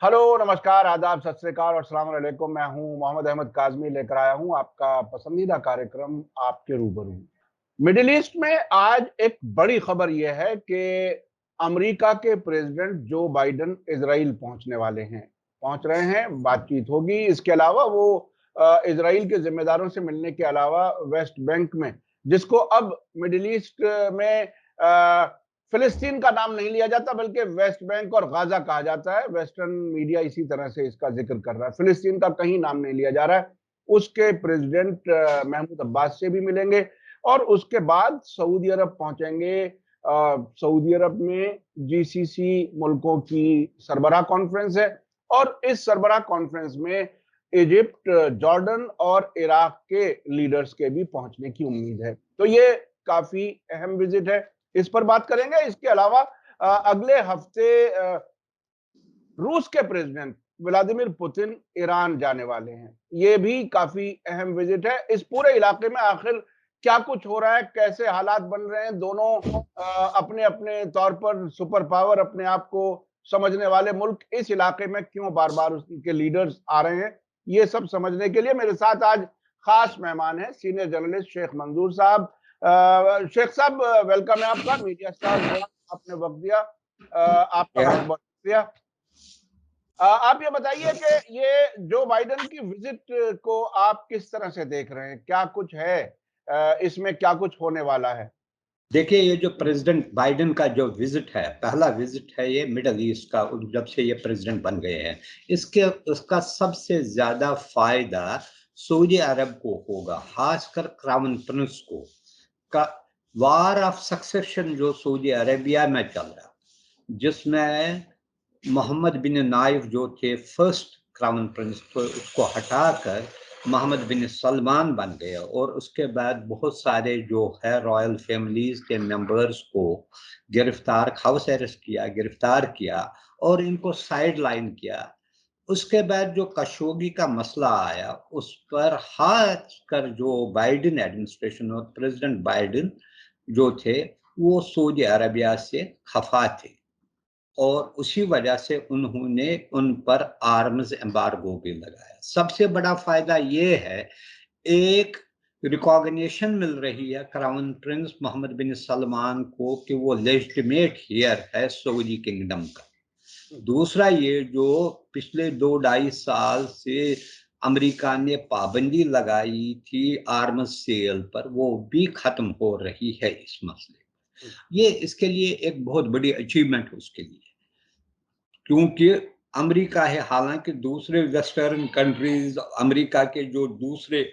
Hello, नमस्कार, आदाब, सत श्री अकाल और अस्सलाम वालेकुम। मैं हूं मोहम्मद अहमद काज़मी, लेकर आया हूं आपका पसंदीदा कार्यक्रम आपके रूबरू। मिडिल ईस्ट में आज एक बड़ी खबर यह है कि अमेरिका के प्रेसिडेंट जो बाइडेन इजराइल पहुंचने वाले हैं, पहुंच रहे हैं, बातचीत होगी। इसके अलावा वो इजराइल के जिम्मेदारों से मिलने के अलावा वेस्ट बैंक में, जिसको अब मिडिल ईस्ट में फिलिस्तीन का नाम नहीं लिया जाता बल्कि वेस्ट बैंक और गाजा कहा जाता है। वेस्टर्न मीडिया इसी तरह से इसका जिक्र कर रहा है। फिलिस्तीन का कहीं नाम नहीं लिया जा रहा है। उसके प्रेसिडेंट महमूद अब्बास से भी मिलेंगे और उसके बाद सऊदी अरब पहुंचेंगे। सऊदी अरब में जीसीसी मुल्कों की सरबराह कॉन्फ्रेंस है और इस सरबराह कॉन्फ्रेंस में इजिप्ट, जॉर्डन और इराक के लीडर्स के भी पहुंचने की उम्मीद है। तो ये काफी अहम विजिट है, इस पर बात करेंगे। इसके अलावा अगले हफ्ते रूस के प्रेसिडेंट व्लादिमीर पुतिन ईरान जाने वाले हैं। ये भी काफी अहम विजिट है। इस पूरे इलाके में आखिर क्या कुछ हो रहा है, कैसे हालात बन रहे हैं, दोनों अपने अपने तौर पर सुपर पावर, अपने आप को समझने वाले मुल्क इस इलाके में क्यों बार बार उनके लीडर्स आ रहे हैं, ये सब समझने के लिए मेरे साथ आज खास मेहमान है सीनियर जर्नलिस्ट शेख मंजूर साहब। शेख साहब, वेलकम है आपका मीडिया स्टार में, आपने वक्त दिया। आपका या बहुत बहुत शुक्रिया। आप ये बताइए कि ये जो बाइडेन की विजिट को आप किस तरह से देख रहे हैं, क्या कुछ है, इसमें क्या कुछ होने वाला है? देखिए, ये जो प्रेसिडेंट बाइडेन का जो विजिट है, पहला विजिट है ये मिडल ईस्ट का, जब से ये प्रेसिडेंट बन गए हैं। इसके उसका सबसे ज्यादा फायदा सऊदी अरब को होगा, खासकर क्राउन प्रिंस को। का वार ऑफ सक्सेशन जो सऊदी अरेबिया में चल रहा, जिसमें मोहम्मद बिन नाइफ जो थे फर्स्ट क्राउन प्रिंस, तो उसको हटाकर मोहम्मद बिन सलमान बन गए और उसके बाद बहुत सारे जो है रॉयल फैमिलीज के मेंबर्स को गिरफ्तार, हाउस अरेस्ट किया, गिरफ्तार किया और इनको साइड लाइन किया। उसके बाद जो कशोगी का मसला आया, उस पर खासकर जो बाइडेन एडमिनिस्ट्रेशन और प्रेसिडेंट बाइडेन जो थे, वो सऊदी अरबिया से खफा थे और उसी वजह से उन्होंने उन पर आर्म्स एम्बार्गो भी लगाया। सबसे बड़ा फायदा ये है, एक रिकॉग्निशन मिल रही है क्राउन प्रिंस मोहम्मद बिन सलमान को कि वो लेजिटिमेट हियर है सऊदी किंगडम का। दूसरा, ये जो पिछले 2-2.5 साल से अमेरिका ने पाबंदी लगाई थी आर्म्स सेल पर, वो भी खत्म हो रही है इस मसले पर। ये इसके लिए एक बहुत बड़ी अचीवमेंट उसके लिए, क्योंकि अमेरिका है, हालांकि दूसरे वेस्टर्न कंट्रीज अमेरिका के जो दूसरे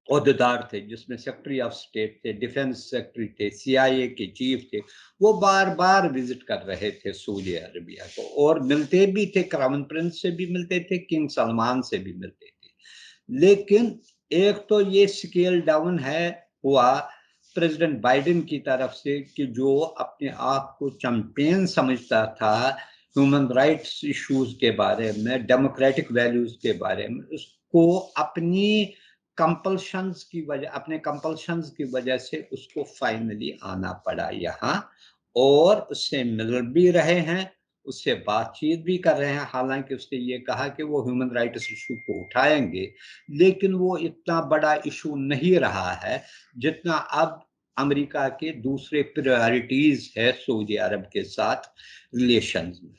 ओहदेदार थे, जिसमें सेक्रेटरी ऑफ स्टेट थे, डिफेंस सेक्रेटरी थे, सीआईए के चीफ थे, वो बार बार विजिट कर रहे थे सऊदी अरबिया को और मिलते भी थे, क्राउन प्रिंस से भी मिलते थे, किंग सलमान से भी मिलते थे। लेकिन एक तो ये स्केल डाउन है हुआ प्रेसिडेंट बाइडेन की तरफ से, कि जो अपने आप को चैंपियन समझता था ह्यूमन राइट्स इश्यूज के बारे में, डेमोक्रेटिक वैल्यूज के बारे में, उसको अपने कंपल्शंस की वजह से उसको फाइनली आना पड़ा यहाँ, और उससे मिल भी रहे हैं, उससे बातचीत भी कर रहे हैं। हालांकि उसने ये कहा कि वो ह्यूमन राइट्स इशू को उठाएंगे, लेकिन वो इतना बड़ा इशू नहीं रहा है जितना अब अमेरिका के दूसरे प्रायोरिटीज है सऊदी अरब के साथ रिलेशंस में।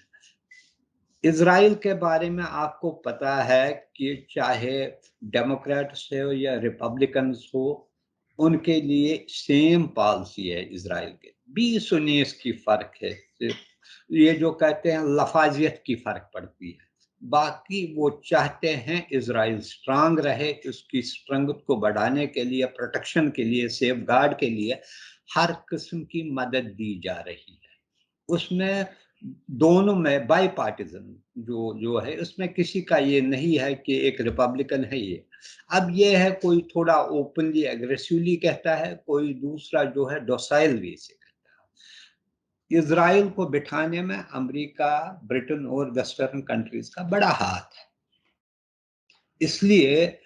इजराइल के बारे में आपको पता है कि चाहे डेमोक्रेट्स हो या रिपब्लिकन्स हो, उनके लिए सेम पॉलिसी है। इजराइल के 20-19 की फर्क है, ये जो कहते हैं लफाजियत की फर्क पड़ती है। बाकी वो चाहते हैं इजराइल स्ट्रांग रहे, उसकी स्ट्रेंथ को बढ़ाने के लिए, प्रोटेक्शन के लिए, सेफ गार्ड के लिए हर किस्म की मदद दी जा रही है। उसमें दोनों में बाई पार्टीजन जो है, उसमें किसी का ये नहीं है कि एक रिपब्लिकन है ये। अब ये है, कोई थोड़ा ओपनली एग्रेसिवली कहता है, कोई दूसरा जो है डोसाइल वे से कहता है। इजराइल को बिठाने में अमेरिका, ब्रिटेन और वेस्टर्न कंट्रीज का बड़ा हाथ है। इसलिए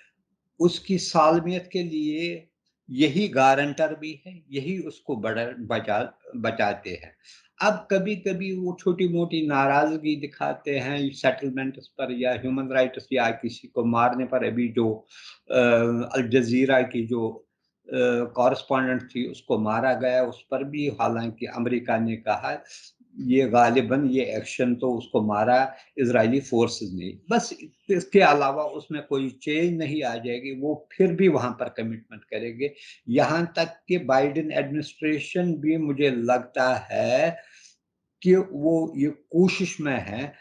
उसकी सालमियत के लिए यही गारंटर भी है, यही उसको बचाते हैं। अब कभी कभी वो छोटी मोटी नाराजगी दिखाते हैं सेटलमेंट्स पर या ह्यूमन राइट्स या किसी को मारने पर। अभी जो अल जजीरा की जो कॉरेस्पॉन्डेंट थी उसको मारा गया, उस पर भी हालांकि अमेरिका ने कहा ये गालिबन ये एक्शन तो उसको मारा इजरायली फोर्सेस ने, बस इसके अलावा उसमें कोई चेंज नहीं आ जाएगी। वो फिर भी वहां पर कमिटमेंट करेंगे। यहाँ तक कि बाइडेन एडमिनिस्ट्रेशन भी मुझे लगता है कि वो ये कोशिश में है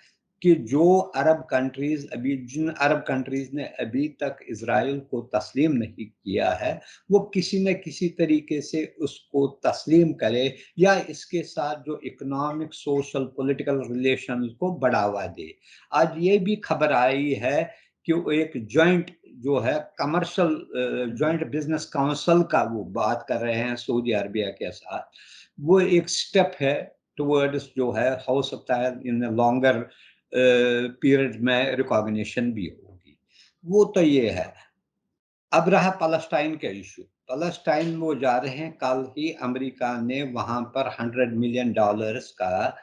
कि जो जिन अरब कंट्रीज ने अभी तक इजराइल को तस्लीम नहीं किया है, वो किसी न किसी तरीके से उसको तस्लीम करे या इसके साथ जो इकोनॉमिक सोशल पॉलिटिकल रिलेशन को बढ़ावा दे। आज ये भी खबर आई है कि वो एक जॉइंट जो है कमर्शियल जॉइंट बिजनेस काउंसिल का वो बात कर रहे हैं सऊदी अरबिया के साथ। वो एक स्टेप है टुवर्ड्स जो है, हो सकता है इन लॉन्गर पीरियड में रिकॉग्निशन भी होगी। वो तो ये है। अब रहा पैलेस्टाइन का इशू। पैलेस्टाइन वो जा रहे हैं, कल ही अमेरिका ने वहां पर $100 मिलियन का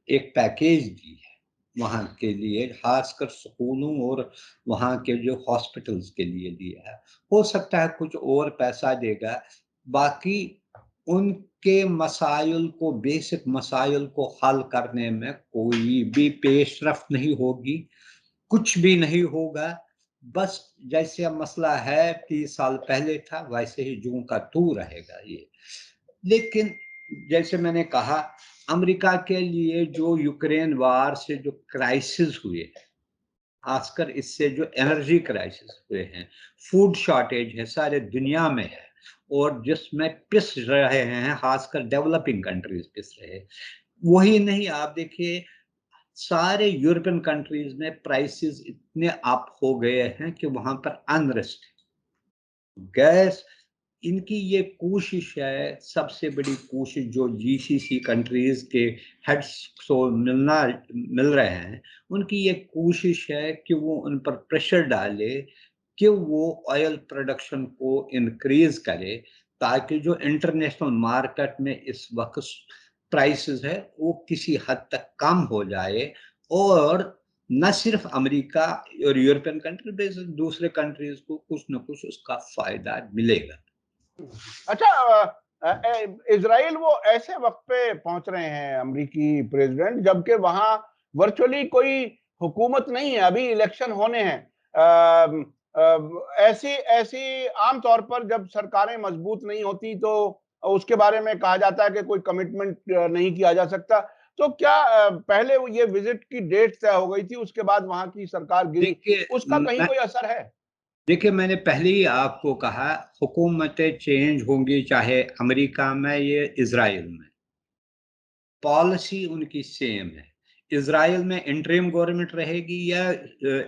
एक पैकेज दी है वहां के लिए, खासकर स्कूलों और वहां के जो हॉस्पिटल्स के लिए दिया है। हो सकता है कुछ और पैसा देगा। बाकी उनके मसाइल को, बेसिक मसाइल को हल करने में कोई भी पेशरफ्त नहीं होगी, कुछ भी नहीं होगा। बस जैसे मसला है 30 साल पहले था वैसे ही जूं का तू रहेगा ये। लेकिन जैसे मैंने कहा, अमेरिका के लिए जो यूक्रेन वार से जो क्राइसिस हुए, खासकर इससे जो एनर्जी क्राइसिस हुए हैं, फूड शॉर्टेज है सारे दुनिया में है, और जिसमें पिस रहे हैं खासकर डेवलपिंग कंट्रीज पिस रहे। वही नहीं, आप देखिए सारे यूरोपियन कंट्रीज में प्राइसेस इतने अप हो गए हैं कि वहां पर अनरेस्ट, गैस, इनकी ये कोशिश है, सबसे बड़ी कोशिश जो जीसीसी कंट्रीज के हेड्स को मिल रहे हैं, उनकी ये कोशिश है कि वो उन पर प्रेशर डाले कि वो ऑयल प्रोडक्शन को इंक्रीज करे, ताकि जो इंटरनेशनल मार्केट में इस वक्त प्राइसेस है वो किसी हद तक कम हो जाए, और न सिर्फ अमेरिका और यूरोपियन कंट्री, दूसरे कंट्रीज को कुछ न कुछ उसका फायदा मिलेगा। अच्छा, इजराइल वो ऐसे वक्त पे पहुंच रहे हैं अमेरिकी प्रेसिडेंट जबकि वहां वर्चुअली कोई हुकूमत नहीं है, अभी इलेक्शन होने हैं। ऐसी ऐसी आमतौर पर जब सरकारें मजबूत नहीं होती तो उसके बारे में कहा जाता है कि कोई कमिटमेंट नहीं किया जा सकता। तो क्या पहले वो ये विजिट की डेट तय हो गई थी, उसके बाद वहां की सरकार गिरी, देखिए उसका कहीं मैं कोई असर है? देखिए मैंने पहले ही आपको कहा, हुकूमतें चेंज होंगी चाहे अमेरिका में या इजराइल में, पॉलिसी उनकी सेम है। इजराइल में इंटरिम गवर्नमेंट रहेगी या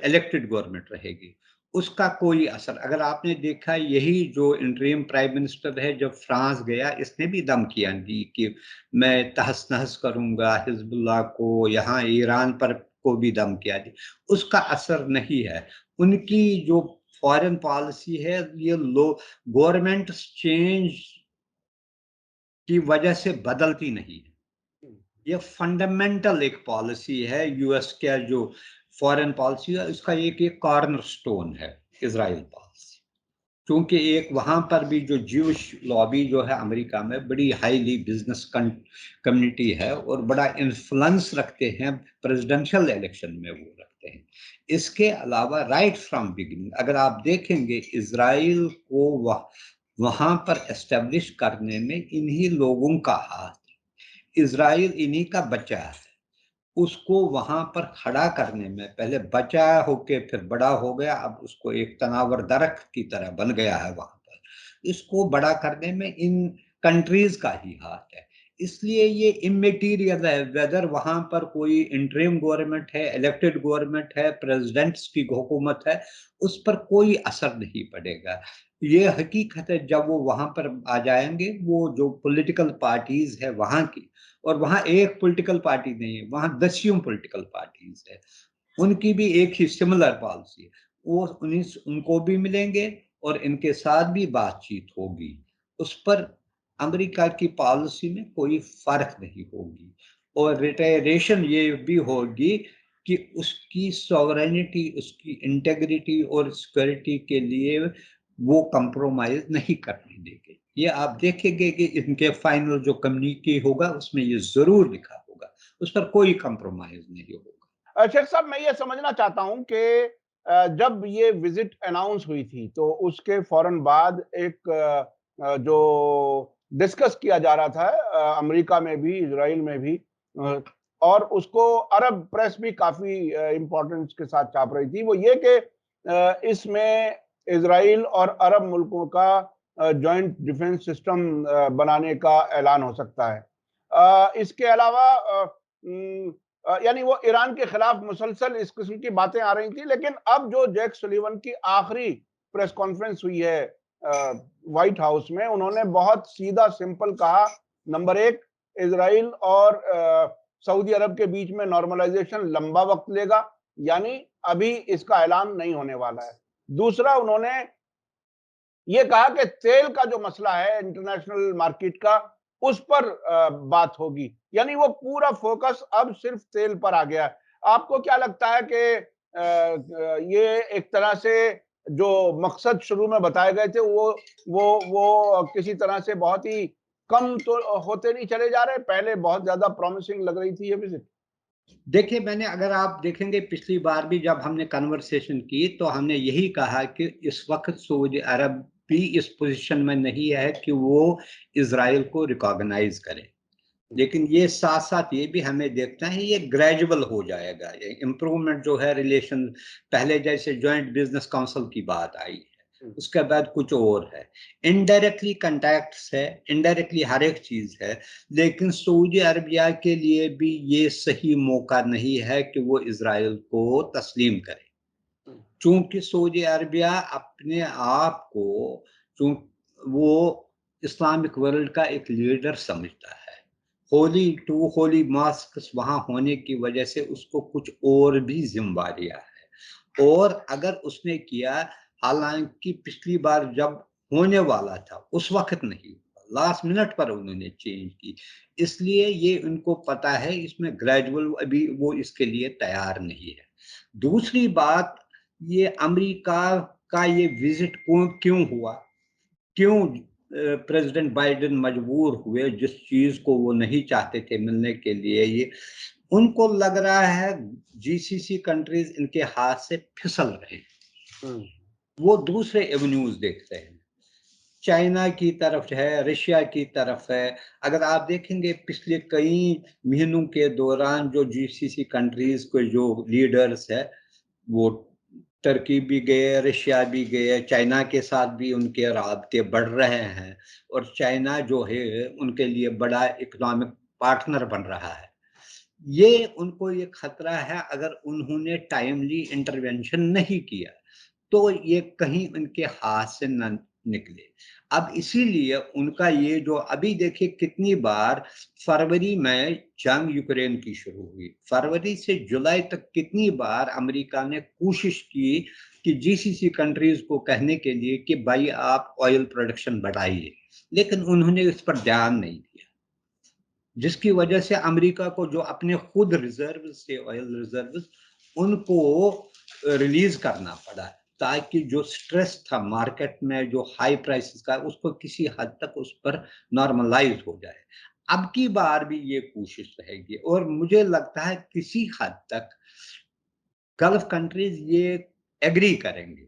इलेक्टेड गवर्नमेंट रहेगी, उसका कोई असर, अगर आपने देखा यही जो इंटरिम प्राइम मिनिस्टर है जब फ्रांस गया, इसने भी धमकियां दी कि मैं तहस नहस करूंगा हिजबुल्लाह को, यहाँ ईरान पर को भी धमकियां दी। उसका असर नहीं है। उनकी जो फॉरेन पॉलिसी है, ये लो गवर्नमेंट चेंज की वजह से बदलती नहीं है। ये फंडामेंटल एक पॉलिसी है यूएस का, जो फॉरेन पॉलिसी है इसका एक कॉर्नर स्टोन है इजराइल पॉलिसी। क्योंकि एक वहां पर भी जो ज्यूश लॉबी जो है अमेरिका में बड़ी हाईली बिजनेस कम्युनिटी है और बड़ा इन्फ्लुएंस रखते हैं प्रेसिडेंशियल इलेक्शन में, वो रखते हैं। इसके अलावा राइट फ्रॉम बिगिनिंग अगर आप देखेंगे, इजराइल को वहां पर एस्टेब्लिश करने में इन्हीं लोगों का हाथ, इजराइल इन्हीं का बच्चा है। उसको वहां पर खड़ा करने में, पहले बचा होके फिर बड़ा हो गया, अब उसको एक तनावर दरख्त की तरह बन गया है वहां पर। इसको बड़ा करने में इन कंट्रीज का ही हाथ है। इसलिए ये इमेटीरियल है वेदर वहां पर कोई इंटरिम गवर्नमेंट है, इलेक्टेड गवर्नमेंट है, प्रेसिडेंट्स की हुकूमत है, उस पर कोई असर नहीं पड़ेगा। ये हकीकत है, जब वो वहां पर आ जाएंगे, वो जो पॉलिटिकल पार्टीज है वहां की, और वहां एक पॉलिटिकल पार्टी नहीं है, वहां दसियों पॉलिटिकल पार्टीज है, उनकी भी एक ही सिमिलर पॉलिसी है, वो उनको भी मिलेंगे और इनके साथ भी बातचीत होगी, उस पर अमेरिका की पॉलिसी में कोई फर्क नहीं होगी। और रिटायरेशन ये भी होगी कि उसकी सॉवरेनिटी, उसकी इंटेग्रिटी और सिक्योरिटी के लिए वो कंप्रोमाइज नहीं करने देंगे। ये आप देखेंगे कि इनके फाइनल जो कम्युनिके होगा उसमें ये जरूर लिखा होगा, उस पर कोई कंप्रोमाइज नहीं होगा। शेख साहब, मैं ये समझना चाहता हूं कि जब ये विजिट अनाउंस हुई थी तो उसके फौरन बाद एक जो डिस्कस किया जा रहा था अमेरिका में भी, इजराइल में भी, अ, और उसको अरब प्रेस भी काफी इंपॉर्टेंस के साथ छाप रही थी, वो ये कि इसमें इजराइल और अरब मुल्कों का जॉइंट डिफेंस सिस्टम बनाने का ऐलान हो सकता है। इसके अलावा यानी वो ईरान के खिलाफ मुसलसल इस किस्म की बातें आ रही थी, लेकिन अब जो जैक सुलिवन की आखिरी प्रेस कॉन्फ्रेंस हुई है व्हाइट हाउस में, उन्होंने बहुत सीधा सिंपल कहा, नंबर एक, इजराइल और सऊदी अरब के बीच में नॉर्मलाइजेशन लंबा वक्त लेगा, यानी अभी इसका ऐलान नहीं होने वाला है। दूसरा, उन्होंने ये कहा कि तेल का जो मसला है इंटरनेशनल मार्केट का, उस पर बात होगी, यानी वो पूरा फोकस अब सिर्फ तेल पर आ गया है। आपको क्या लगता है कि ये एक तरह से जो मकसद शुरू में बताए गए थे वो किसी तरह से बहुत ही कम तो होते नहीं चले जा रहे? पहले बहुत ज्यादा प्रॉमिसिंग लग रही थी ये विजिट। देखिए, मैंने, अगर आप देखेंगे पिछली बार भी जब हमने कन्वर्सेशन की तो हमने यही कहा कि इस वक्त सऊदी अरब भी इस पोजीशन में नहीं है कि वो इजराइल को रिकॉग्नाइज करे, लेकिन ये साथ साथ ये भी हमें देखना है ये ग्रेजुअल हो जाएगा, ये इम्प्रूवमेंट जो है रिलेशन, पहले जैसे जॉइंट बिजनेस काउंसिल की बात आई है, उसके बाद कुछ और है, इनडायरेक्टली कॉन्टैक्ट्स है, इनडायरेक्टली हर एक चीज है, लेकिन सऊदी अरबिया के लिए भी ये सही मौका नहीं है कि वो इजराइल को तस्लीम करे, चूंकि सऊदी अरबिया अपने आप को, चूं वो इस्लामिक वर्ल्ड का एक लीडर समझता है, होली मॉस्क्स वहां होने की वजह से उसको कुछ और भी जिम्मेवारियां है, और अगर उसने किया, हालांकि पिछली बार जब होने वाला था उस वक्त नहीं हुआ, लास्ट मिनट पर उन्होंने चेंज की, इसलिए ये उनको पता है इसमें ग्रेजुअल, अभी वो इसके लिए तैयार नहीं है। दूसरी बात, ये अमेरिका का ये विजिट क्यों हुआ, क्यों प्रेसिडेंट बाइडेन मजबूर हुए, जिस चीज को वो नहीं चाहते थे मिलने के लिए, ये उनको लग रहा है जीसीसी कंट्रीज इनके हाथ से फिसल रहे हैं, वो दूसरे एवेन्यूज देखते हैं, चाइना की तरफ है, रशिया की तरफ है। अगर आप देखेंगे पिछले कई महीनों के दौरान जो जीसीसी कंट्रीज के जो लीडर्स है, वो टर्की भी गए, रशिया भी गए, चाइना के साथ भी उनके राब्ते बढ़ रहे हैं, और चाइना जो है उनके लिए बड़ा इकोनॉमिक पार्टनर बन रहा है। ये उनको ये खतरा है, अगर उन्होंने टाइमली इंटरवेंशन नहीं किया तो ये कहीं उनके हाथ से न निकले। अब इसीलिए उनका ये जो, अभी देखिए कितनी बार फरवरी में जंग यूक्रेन की शुरू हुई, फरवरी से जुलाई तक कितनी बार अमेरिका ने कोशिश की कि जीसीसी कंट्रीज को कहने के लिए कि भाई आप ऑयल प्रोडक्शन बढ़ाइए, लेकिन उन्होंने इस पर ध्यान नहीं दिया, जिसकी वजह से अमेरिका को जो अपने खुद रिजर्व से, ऑयल रिजर्व, उनको रिलीज करना पड़ा, ताकि जो स्ट्रेस था मार्केट में, जो हाई प्राइसेस का, उसको किसी हद तक उस पर नॉर्मलाइज हो जाए। अब की बार भी ये कोशिश रहेगी, और मुझे लगता है किसी हद तक गल्फ कंट्रीज ये एग्री करेंगे,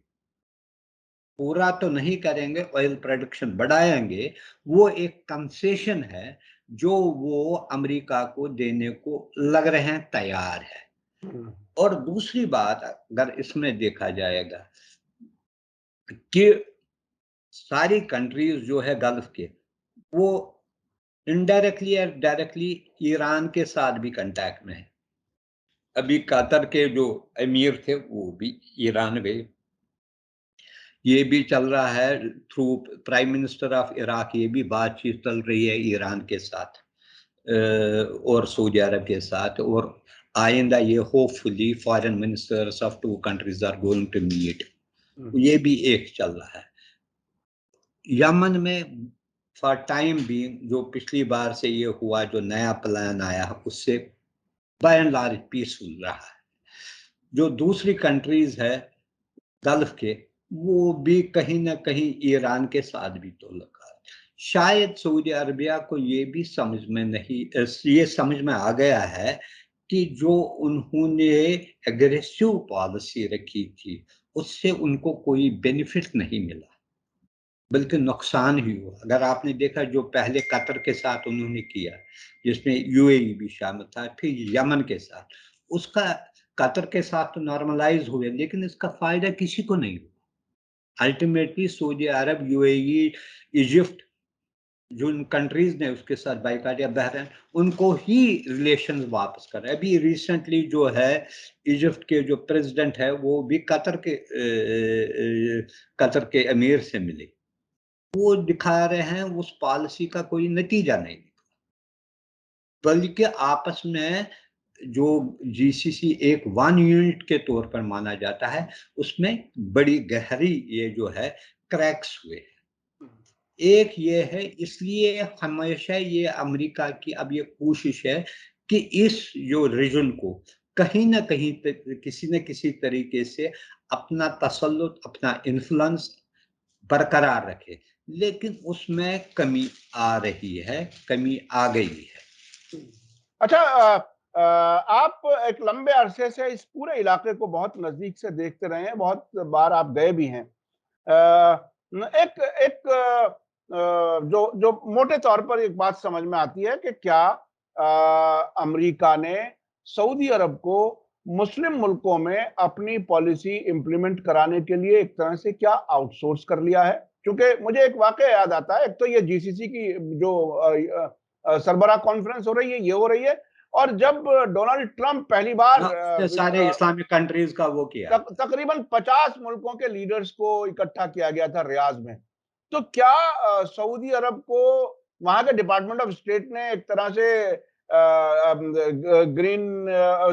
पूरा तो नहीं करेंगे, ऑयल प्रोडक्शन बढ़ाएंगे, वो एक कंसेशन है जो वो अमेरिका को देने को लग रहे हैं तैयार है। और दूसरी बात अगर इसमें देखा जाएगा कि सारी कंट्रीज जो है गल्फ के, वो इनडायरेक्टली या डायरेक्टली ईरान के साथ भी कांटेक्ट में है, अभी कतर के जो अमीर थे वो भी ईरान गए, ये भी चल रहा है through prime minister of Iraq, ये भी बातचीत चल रही है ईरान के साथ और सऊदी अरब के साथ, और आइंदा ये hopefully foreign ministers of two countries are going to meet, ये भी एक चल रहा है। यमन में फॉर टाइम बीइंग जो पिछली बार से ये हुआ, जो नया प्लान आया, उससे बाय एंड लार्ज पीसफुल रहा है। जो दूसरी कंट्रीज है गल्फ के, वो भी कहीं ना कहीं ईरान के साथ भी तो लगा। शायद सऊदी अरबिया को ये भी समझ में नहीं, ये समझ में आ गया है कि जो उन्होंने एग्रेसिव पॉलिसी रखी थी उससे उनको कोई बेनिफिट नहीं मिला, बल्कि नुकसान ही हुआ। अगर आपने देखा जो पहले कतर के साथ उन्होंने किया, जिसमें यूएई भी शामिल था, फिर यमन के साथ, उसका कतर के साथ तो नॉर्मलाइज हुए, लेकिन इसका फायदा किसी को नहीं हुआ। अल्टीमेटली सऊदी अरब, यूएई, इजिप्ट, जो कंट्रीज ने उसके साथ बाइकाट, या बहरीन, उनको ही रिलेशन वापस कर। अभी रिसेंटली जो है इजिप्ट के जो प्रेसिडेंट है वो भी कतर के अमीर से मिले। वो दिखा रहे हैं उस पॉलिसी का कोई नतीजा नहीं निकला, बल्कि आपस में जो जीसीसी एक वन यूनिट के तौर पर माना जाता है, उसमें बड़ी गहरी ये जो है क्रैक्स हुए। एक ये है, इसलिए हमेशा ये अमेरिका की अब ये कोशिश है कि इस जो रीजन को कहीं ना कहीं किसी न किसी तरीके से अपना तसल्लुत, अपना इन्फ्लुएंस बरकरार रखे, लेकिन उसमें कमी आ रही है, कमी आ गई है। अच्छा, आप एक लंबे अरसे से इस पूरे इलाके को बहुत नजदीक से देखते रहे हैं, बहुत बार आप गए भी हैं। एक एक जो जो मोटे तौर पर एक बात समझ में आती है कि क्या अमेरिका ने सऊदी अरब को मुस्लिम मुल्कों में अपनी पॉलिसी इंप्लीमेंट कराने के लिए एक तरह से क्या आउटसोर्स कर लिया है? क्योंकि मुझे एक वाकया याद आता है, एक तो ये जीसीसी की जो सरबराह कॉन्फ्रेंस हो रही है, ये हो रही है, और जब डोनाल्ड ट्रंप पहली बार सारे इस्लामिक कंट्रीज का वो किया, तकरीबन 50 मुल्कों के लीडर्स को इकट्ठा किया गया था रियाज में। तो क्या सऊदी अरब को वहां के डिपार्टमेंट ऑफ स्टेट ने एक तरह से ग्रीन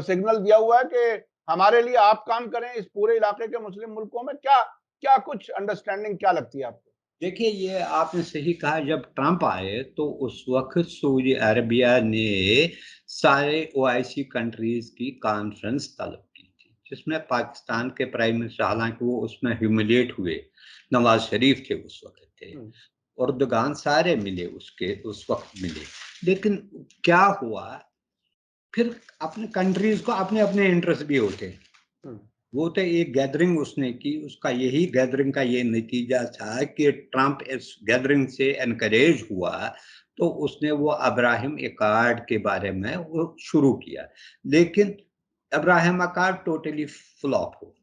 सिग्नल दिया हुआ है कि हमारे लिए आप काम करें इस पूरे इलाके के मुस्लिम मुल्कों में? क्या क्या कुछ अंडरस्टैंडिंग क्या लगती है आपको? देखिए ये आपने सही कहा, जब ट्रंप आए तो उस वक्त सऊदी अरबिया ने सारे ओआईसी कंट्रीज की कॉन्फ्रेंस तलब की थी, जिसमें पाकिस्तान के प्राइम मिनिस्टर, हालांकि वो उसमें ह्यूमिलेट हुए, नवाज शरीफ थे उस वक्त थे, उर्दुगान, सारे मिले उसके उस वक्त मिले। लेकिन क्या हुआ, फिर अपने कंट्रीज को अपने अपने इंटरेस्ट भी होते हैं। वो तो एक गैदरिंग उसने की, उसका यही गैदरिंग का ये नतीजा था कि ट्रंप इस गैदरिंग से एनकरेज हुआ, तो उसने वो अब्राहम अकॉर्ड के बारे में वो शुरू किया, लेकिन अब्राहम अकॉर्ड टोटली फ्लॉप हो।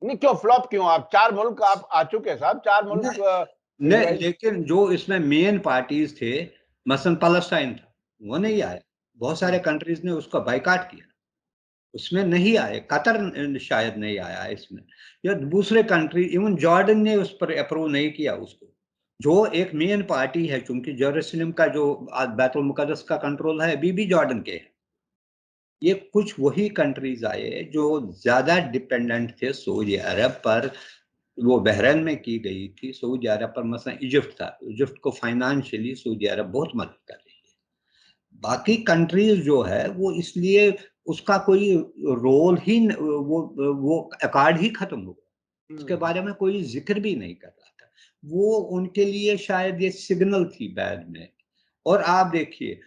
नहीं, क्यों फ्लॉप क्यों? आप 4 मुल्क आप आ चुके साहब, 4 मुल्क नहीं, इजराइल। लेकिन जो इसमें मेन पार्टीज थे, मसलन पैलेस्टाइन था, वो नहीं आया। बहुत सारे कंट्रीज ने उसका बाइकाट किया, उसमें नहीं आए। कतर शायद नहीं आया इसमें, या दूसरे कंट्री, इवन जॉर्डन ने उस पर अप्रूव नहीं किया उसको, जो एक मेन पार्टी है, क्योंकि जेरूसलम का जो बैतुल मुकद्दस का कंट्रोल है अभी भी जॉर्डन के है। ये कुछ वही कंट्रीज आए जो ज्यादा डिपेंडेंट थे सऊदी अरब पर, वो बहरीन में की गई थी सऊदी अरब पर, मसलन इजिप्ट था, इजिप्ट को फाइनेंशियली सऊदी अरब बहुत मदद कर रही है। बाकी कंट्रीज जो है वो इसलिए उसका कोई रोल ही वो अकॉर्ड ही खत्म हो गया, उसके बारे में कोई जिक्र भी नहीं कर रहा था। वो उनके लिए शायद ये सिग्नल थी बाद में। और आप देखिए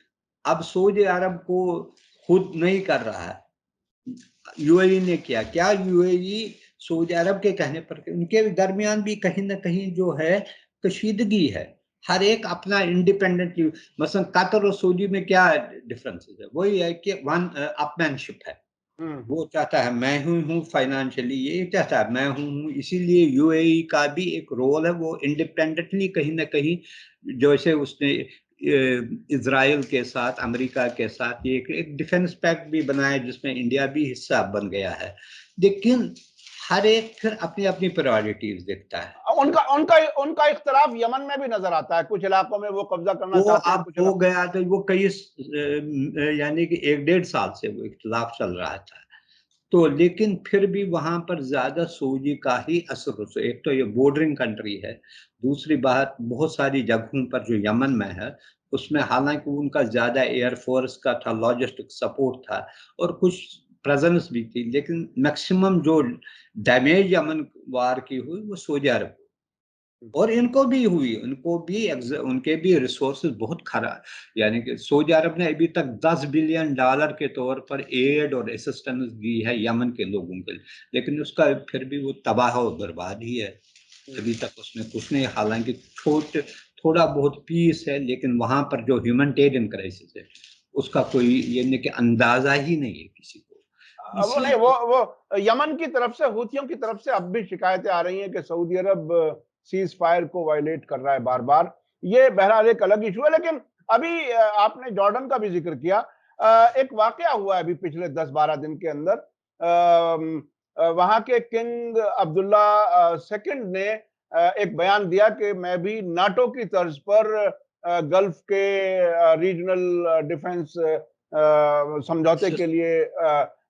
अब सऊदी अरब को खुद नहीं कर रहा है, यूएई ने किया क्या, यूएई सऊदी अरब के कहने पर, उनके दरमियान भी कहीं ना कहीं जो है कशीदगी है, हर एक अपना इंडिपेंडेंटली। मसलन कतर और सऊदी में क्या डिफरेंसेस है, वही है कि वन अपमैनशिप है, वो चाहता है मैं हूँ फाइनेंशियली, ये चाहता है मैं हूँ, इसीलिए यूएई का भी एक रोल है, वो इंडिपेंडेंटली कहीं ना कहीं, जैसे उसने इजराइल के साथ, अमेरिका के साथ ये एक डिफेंस पैक्ट भी बनाया जिसमें इंडिया भी हिस्सा बन गया है, लेकिन हर एक फिर अपनी अपनी प्रायोरिटीज देखता है। उनका उनका उनका इख्तिलाफ यमन में भी नजर आता है, कुछ इलाकों में वो कब्जा करना वो चाहते हैं, अब कुछ हो इलाकों। गया, तो वो कई यानी कि 1-1.5 साल से वो इख्तिलाफ चल रहा था, तो लेकिन फिर भी वहां पर ज्यादा सऊदी का ही असर हो। एक तो ये बॉर्डरिंग कंट्री है, दूसरी बात बहुत सारी जगहों पर जो यमन में है उसमें हालांकि उनका ज्यादा एयरफोर्स का था, लॉजिस्टिक सपोर्ट था और कुछ प्रेजेंस भी थी, लेकिन मैक्सिमम जो डैमेज यमन वार की हुई वो सऊदी अरब, और इनको भी हुई, उनके भी रिसोर्सेज बहुत खराब, यानी कि सऊदी अरब ने अभी तक $10 बिलियन के तौर पर एड और असिस्टेंस दी है यमन के लोगों के लिए, लेकिन उसका फिर भी वो तबाह और बर्बाद ही है। अभी तक उसने कुछ नहीं, हालांकि थोड़ा बहुत पीस है, लेकिन वहां पर जो ह्यूमैनिटेरियन क्राइसिस है उसका कोई ये नहीं कि अंदाजा ही नहीं है किसी को। वो नहीं, इसलिए वो यमन की तरफ से, हूथियों की तरफ से अब भी शिकायतें आ रही हैं कि सऊदी अरब सीज फायर को वायलेट कर रहा है बार बार। ये बहरहाल एक अलग इशू है। लेकिन अभी आपने जॉर्डन का भी जिक्र किया। एक वाकया हुआ है अभी पिछले 10-12 दिन के अंदर। वहां के किंग अब्दुल्ला सेकंड ने एक बयान दिया कि मैं भी नाटो की तर्ज पर गल्फ के रीजनल डिफेंस समझौते के लिए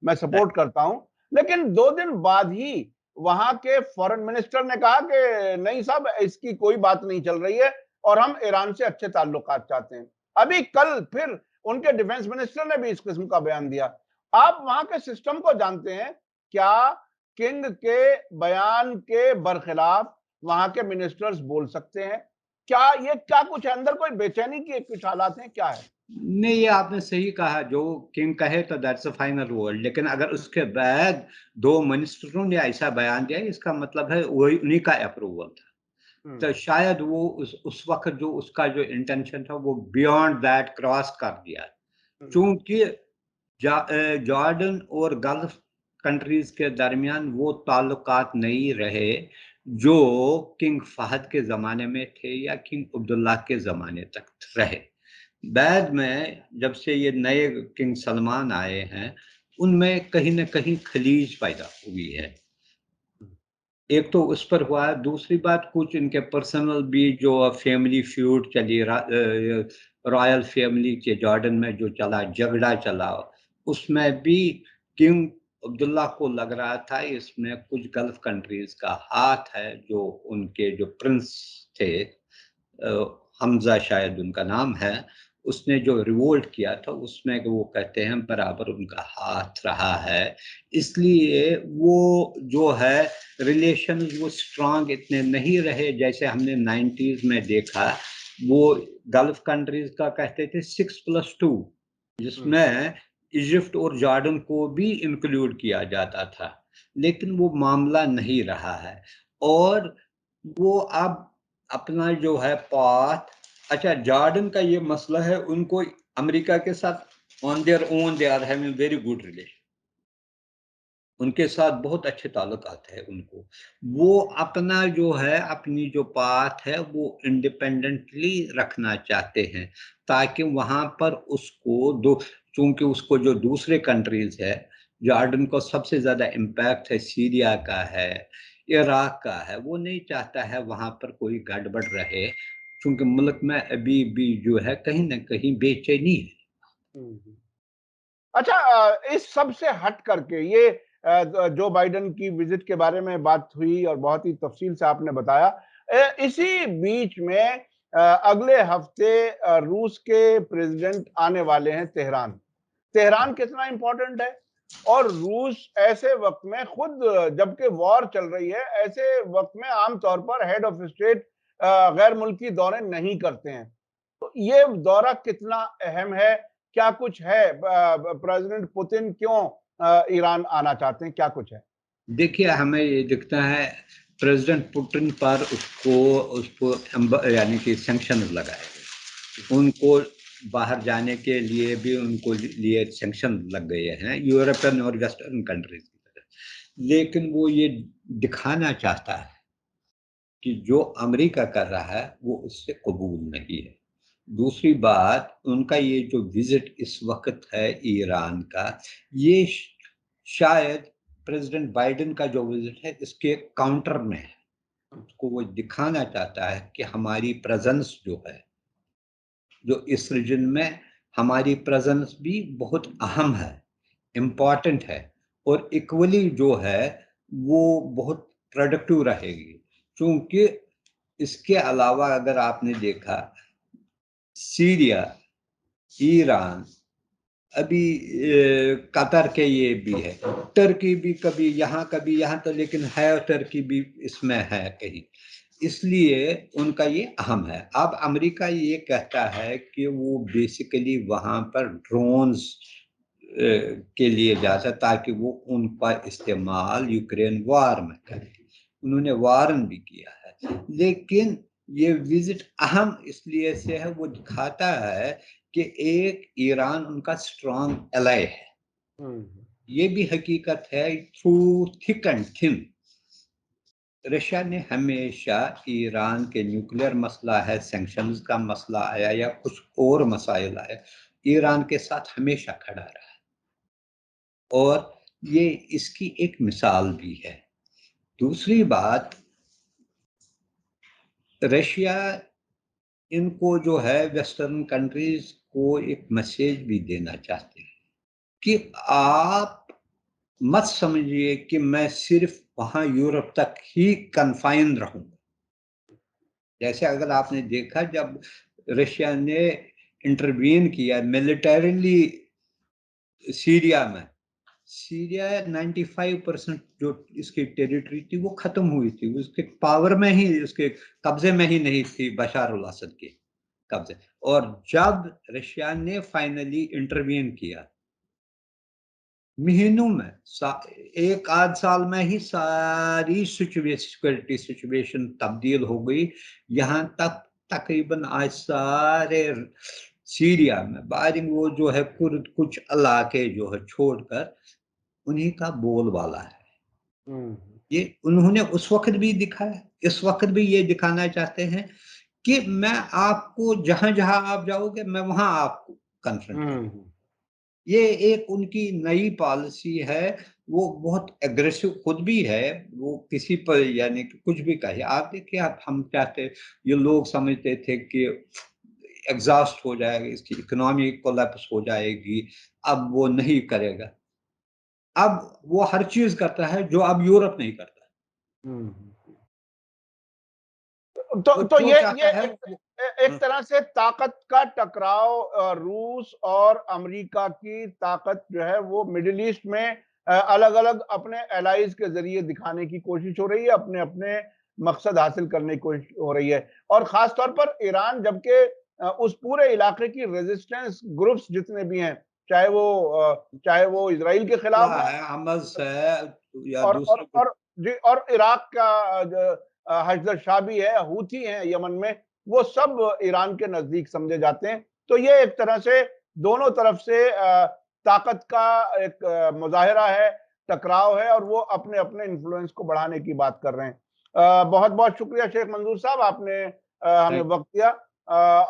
मैं सपोर्ट करता हूं। लेकिन 2 दिन बाद ही वहां के फॉरेन मिनिस्टर ने कहा कि नहीं साहब, इसकी कोई बात नहीं चल रही है और हम ईरान से अच्छे ताल्लुकात चाहते हैं। अभी कल फिर उनके डिफेंस मिनिस्टर ने भी इस किस्म का बयान दिया। आप वहां के सिस्टम को जानते हैं। क्या किंग के बयान के बरखिलाफ वहां के मिनिस्टर्स बोल सकते हैं? क्या ये क्या कुछ है, अंदर कोई बेचैनी की कुछ हालात हैं, क्या है? नहीं, ये आपने सही कहा, जो किंग कहे तो दैट्स अ फाइनल वर्ड, लेकिन अगर उसके बाद दो मिनिस्टरों ने ऐसा बयान दिया इसका मतलब है वही उन्हीं का अप्रूवल था। तो शायद वो उस वक्त जो उसका जो इंटेंशन था वो बियॉन्ड दैट क्रॉस कर दिया, क्योंकि जॉर्डन और गल्फ कंट्रीज के दरमियान वो ताल्लुकात नहीं रहे जो किंग फहद के ज़माने में थे या किंग अब्दुल्ला के ज़माने तक रहे। बाद में जब से ये नए किंग सलमान आए हैं उनमें कहीं ना कहीं खलीज पैदा हुई है। एक तो उस पर हुआ है, दूसरी बात कुछ इनके पर्सनल भी जो फैमिली फ्यूड चली, रॉयल फैमिली के जॉर्डन में जो चला झगड़ा चला, उसमें भी किंग अब्दुल्ला को लग रहा था इसमें कुछ गल्फ कंट्रीज का हाथ है। जो उनके जो प्रिंस थे, हमजा शायद उनका नाम है, उसने जो रिवोल्ट किया था उसमें वो कहते हैं बराबर उनका हाथ रहा है। इसलिए वो जो है रिलेशन वो स्ट्रांग इतने नहीं रहे जैसे हमने 90s में देखा। वो गल्फ कंट्रीज का कहते थे 6+2, जिसमें इजिप्ट और जॉर्डन को भी इंक्लूड किया जाता था, लेकिन वो मामला नहीं रहा है। और वो अब अपना जो है पाथ, अच्छा जॉर्डन का ये मसला है, उनको अमेरिका के साथ on their own they are having very good relation, उनके साथ बहुत अच्छे ताल्लुकात है उनको। वो अपना जो है अपनी जो पाथ है वो इंडिपेंडेंटली रखना चाहते हैं, ताकि वहां पर उसको दो, चूंकि उसको जो दूसरे कंट्रीज है, जॉर्डन को सबसे ज्यादा इम्पैक्ट है सीरिया का है, इराक का है, वो नहीं चाहता है वहां पर कोई गड़बड़ रहे, क्योंकि मुल्क में अभी भी जो है कहीं ना कहीं बेचैनी है। अच्छा, इस सब से हट करके ये जो बाइडेन की विजिट के बारे में बात हुई और बहुत ही तफसील से आपने बताया। इसी बीच में अगले हफ्ते रूस के प्रेसिडेंट आने वाले हैं तेहरान। तेहरान कितना इंपॉर्टेंट है? और रूस ऐसे वक्त में खुद, जबकि वॉर चल रही है, ऐसे वक्त में आमतौर पर हेड ऑफ स्टेट गैर मुल्की दौरे नहीं करते हैं। तो ये दौरा कितना अहम है? क्या कुछ है? प्रेसिडेंट पुतिन क्यों ईरान आना चाहते हैं? क्या कुछ है? देखिए हमें ये दिखता है प्रेसिडेंट पुतिन पर उसको यानी कि सैंक्शन लगाए गए, उनको बाहर जाने के लिए भी उनको लिए सैंक्शन लग गए हैं यूरोपियन और वेस्टर्न कंट्रीज की तरह। लेकिन वो ये दिखाना चाहता है कि जो अमेरिका कर रहा है वो उससे कबूल नहीं है। दूसरी बात, उनका ये जो विजिट इस वक्त है ईरान का, ये शायद प्रेसिडेंट बाइडेन का जो विजिट है इसके काउंटर में है। उसको वो दिखाना चाहता है कि हमारी प्रेजेंस जो है, जो इस रीजन में हमारी प्रेजेंस भी बहुत अहम है, इम्पॉर्टेंट है। और इक्वली जो है वो बहुत प्रोडक्टिव रहेगी। क्योंकि इसके अलावा अगर आपने देखा, सीरिया, ईरान, अभी कतर के ये भी है, टर्की भी कभी यहाँ तो, लेकिन है टर्की भी इसमें है कहीं, इसलिए उनका ये अहम है। अब अमेरिका ये कहता है कि वो बेसिकली वहाँ पर ड्रोन्स के लिए जाता, ताकि वो उनका इस्तेमाल यूक्रेन वार में करे। उन्होंने वार्न भी किया है, लेकिन ये विजिट अहम इसलिए से है, वो दिखाता है कि एक ईरान उनका स्ट्रॉन्ग एलाय है। ये भी हकीकत है, through thick and thin Russia ने हमेशा ईरान के न्यूक्लियर मसला है, सैंक्शंस का मसला आया या कुछ और मसाइल आए, ईरान के साथ हमेशा खड़ा रहा, और ये इसकी एक मिसाल भी है। दूसरी बात, रशिया इनको जो है वेस्टर्न कंट्रीज को एक मैसेज भी देना चाहते हैं कि आप मत समझिए कि मैं सिर्फ वहां यूरोप तक ही कन्फाइन रहूंगा। जैसे अगर आपने देखा, जब रशिया ने इंटरवीन किया मिलिटरीली सीरिया में, सीरिया 95% जो इसकी टेरिटरी थी वो खत्म हुई थी, उसके पावर में ही, उसके कब्जे में ही नहीं थी, बशार अल असद के कब्जे। और जब रशिया ने फाइनली इंटरवीन किया, महीनों में, एक आध साल में ही सारी सिक्योरिटी सिचुएशन तब्दील हो गई। यहाँ तक तकरीबन आज सारे सीरिया में बारिंग वो जो है कुछ इलाके जो है छोड़कर उन्हीं का बोलबाला है। ये उन्होंने उस वक्त भी दिखाया, इस वक्त भी ये दिखाना चाहते हैं कि मैं आपको जहां जहां आप जाओगे मैं वहां आपको कन्फ्रंट करूंगा। ये एक उनकी नई पॉलिसी है, वो बहुत एग्रेसिव खुद भी है, वो किसी पर यानी कि कुछ भी कहे। आप देखिए, आप हम चाहते, ये लोग समझते थे कि एग्जॉस्ट हो जाएगा, इसकी इकोनॉमी कोलैप्स हो जाएगी, अब वो नहीं करेगा। अब वो हर चीज करता है जो अब यूरोप नहीं करता। तो ये है एक तरह से ताकत का टकराव रूस और अमेरिका की ताकत जो है वो मिडिल ईस्ट में अलग-अलग अपने एलाइज के जरिए दिखाने की कोशिश हो रही है, अपने अपने मकसद हासिल करने की कोशिश हो रही है। और खास तौर पर ईरान, जबकि उस पूरे इलाके की रेजिस्टेंस ग्रुप्स जितने भी हैं, चाहे वो इजराइल के खिलाफ है, हमास है या और और दूसरा और जी, और इराक का जो हफ्ज़ शाबी है, हूथी हैं यमन में, वो सब ईरान के नजदीक समझे जाते हैं। तो ये एक तरह से दोनों तरफ से ताकत का एक मुजाहिरा है, टकराव है, और वो अपने-अपने इन्फ्लुएंस को बढ़ाने की बात कर रहे हैं। बहुत-बहुत शुक्रिया शेख मंजूर साहब, आपने हमें वक्त दिया,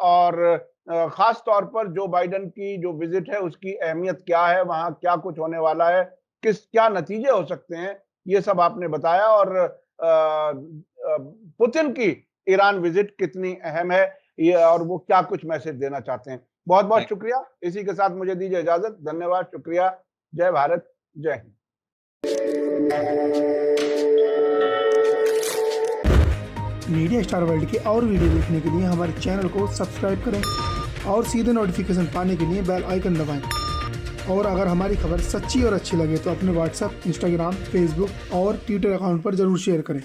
और खास तौर पर जो बाइडेन की जो विजिट है उसकी अहमियत क्या है, वहाँ क्या कुछ होने वाला है, क्या नतीजे हो सकते हैं, ये सब आपने बताया। और पुतिन की ईरान विजिट कितनी अहम है, ये, और वो क्या कुछ मैसेज देना चाहते हैं। बहुत-बहुत शुक्रिया। इसी के साथ मुझे दीजिए इजाजत। धन्यवाद, शुक्रिया। जय भारत, जय हिंद। मीडिया स्टार वर्ल्ड के और वीडियो देखने के लिए हमारे चैनल को सब्सक्राइब करें और सीधे नोटिफिकेशन पाने के लिए बेल आइकन दबाएं। और अगर हमारी खबर सच्ची और अच्छी लगे तो अपने व्हाट्सएप, इंस्टाग्राम, फेसबुक और ट्विटर अकाउंट पर जरूर शेयर करें।